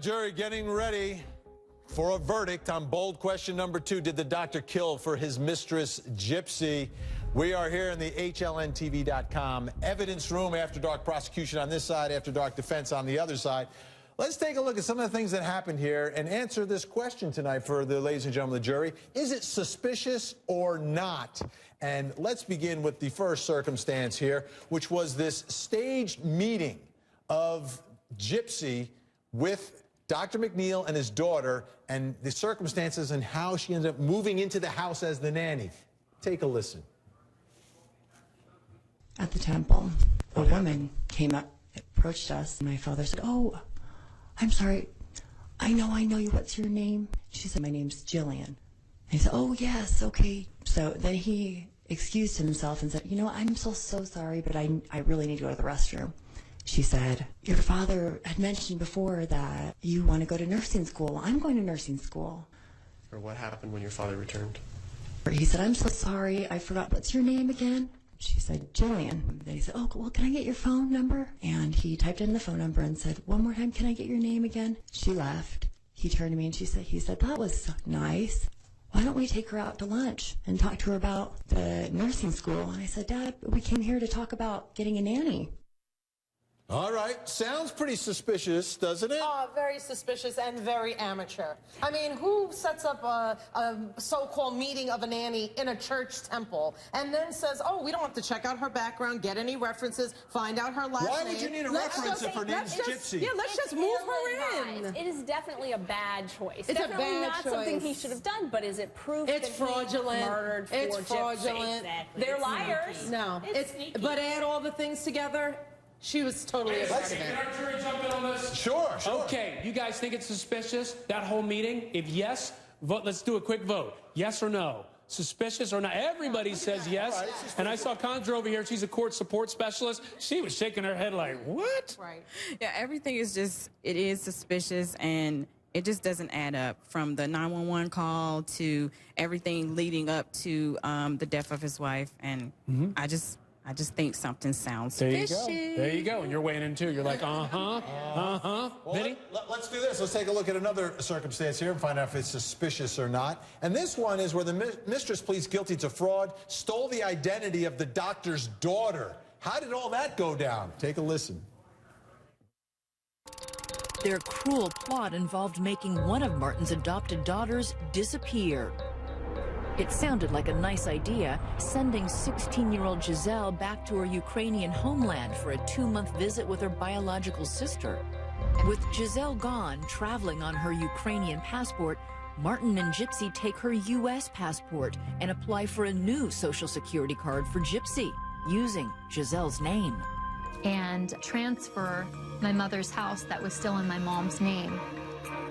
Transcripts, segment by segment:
jury getting ready for a verdict on bold question number 2. Did the doctor kill for his mistress, Gypsy? We are here in the HLNTV.com evidence room. After dark prosecution on this side, after dark defense on the other side. Let's take a look at some of the things that happened here and answer this question tonight for the ladies and gentlemen of the jury. Is it suspicious or not? And let's begin with the first circumstance here, which was this staged meeting of Gypsy with Dr. MacNeill and his daughter, and the circumstances and how she ended up moving into the house as the nanny. Take a listen. At the temple, a woman came up, approached us, and my father said, "Oh, I'm sorry. I know you. What's your name?" She said, "My name's Jillian." And he said, "Oh, yes, okay." So then he excused himself and said, "You know, I'm so sorry, but I really need to go to the restroom." She said, "Your father had mentioned before that you want to go to nursing school. I'm going to nursing school." Or what happened when your father returned? He said, "I'm so sorry. I forgot. What's your name again?" She said, "Jillian." Then he said, "Oh, well, can I get your phone number?" And he typed in the phone number and said, "One more time, can I get your name again?" She left. He turned to me and he said, "That was nice. Why don't we take her out to lunch and talk to her about the nursing school?" And I said, "Dad, we came here to talk about getting a nanny." All right. Sounds pretty suspicious, doesn't it? Very suspicious and very amateur. I mean, who sets up a so-called meeting of a nanny in a church temple and then says, "Oh, we don't have to check out her background, get any references, find out her last name." Why would you need a reference if her name's Gypsy? Yeah, let's just move her in. It is definitely a bad choice. It's definitely a bad not choice. Something he should have done, but is it proof It's that fraudulent. he murdered for It's Gypsy? fraudulent. Exactly. They're liars. No, It's sneaky. but add all the things together, she was totally a part of it. Can our jury jump in on this? Sure. Okay, you guys think it's suspicious, that whole meeting? If yes, vote. Let's do a quick vote. Yes or no? Suspicious or not? Everybody says yes. And I saw Conjure over here. She's a court support specialist. She was shaking her head like, what? Right. Yeah, everything is just, it is suspicious, and it just doesn't add up, from the 911 call to everything leading up to the death of his wife. And I just think something sounds fishy. There you go. And you're weighing in too. You're like, Well, Vinny? Let's do this. Let's take a look at another circumstance here and find out if it's suspicious or not. And this one is where the mistress pleads guilty to fraud, stole the identity of the doctor's daughter. How did all that go down? Take a listen. Their cruel plot involved making one of Martin's adopted daughters disappear. It sounded like a nice idea, sending 16-year-old Giselle back to her Ukrainian homeland for a 2-month visit with her biological sister. With Giselle gone, traveling on her Ukrainian passport, Martin and Gypsy take her U.S. passport and apply for a new Social Security card for Gypsy, using Giselle's name. And transfer my mother's house that was still in my mom's name.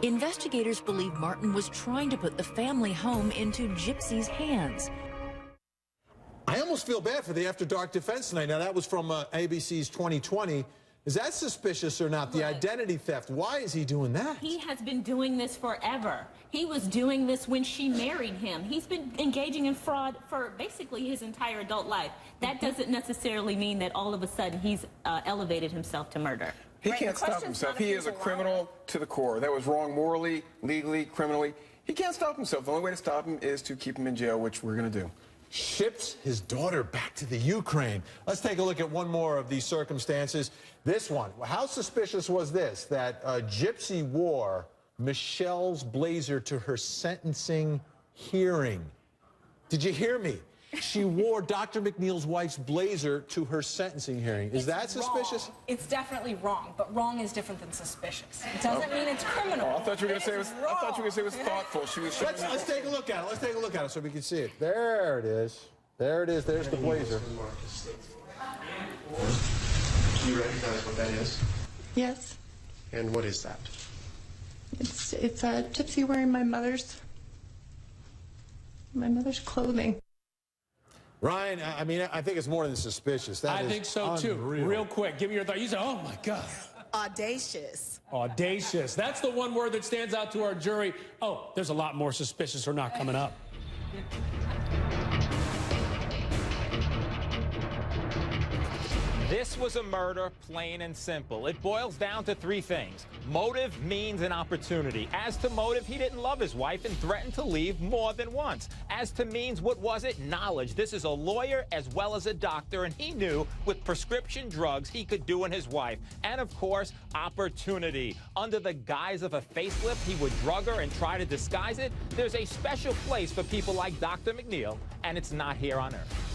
Investigators believe Martin was trying to put the family home into Gypsy's hands. I almost feel bad for the After Dark defense tonight. Now, that was from ABC's 2020. Is that suspicious or not? The identity theft. Why is he doing that? He has been doing this forever. He was doing this when she married him. He's been engaging in fraud for basically his entire adult life. That doesn't necessarily mean that all of a sudden he's elevated himself to murder. He can't stop himself. He is a criminal to the core. That was wrong morally, legally, criminally. He can't stop himself. The only way to stop him is to keep him in jail, which we're going to do. Ships his daughter back to the Ukraine. Let's take a look at one more of these circumstances. This one. How suspicious was this? That Gypsy wore Michelle's blazer to her sentencing hearing. Did you hear me? She wore Dr. MacNeill's wife's blazer to her sentencing hearing. Is that suspicious? Wrong. It's definitely wrong, but wrong is different than suspicious. It doesn't mean it's criminal. Oh, I thought you were going to say it was. I thought you were going to say it was thoughtful. She was. Let's take a look at it. Let's take a look at it so we can see it. There it is. There it is. There's the blazer. Do you recognize what that is? Yes. And what is that? It's a Gypsy wearing my mother's clothing. Ryan, I mean, I think it's more than suspicious. I think so, too. Real quick, give me your thought. You say, oh, my God. Audacious. Audacious. That's the one word that stands out to our jury. Oh, there's a lot more suspicious or not coming up. This was a murder, plain and simple. It boils down to three things: motive, means, and opportunity. As to motive, he didn't love his wife and threatened to leave more than once. As to means, what was it? Knowledge. This is a lawyer as well as a doctor, and he knew with prescription drugs he could do in his wife. And of course, opportunity. Under the guise of a facelift, he would drug her and try to disguise it. There's a special place for people like Dr. MacNeill, and it's not here on Earth.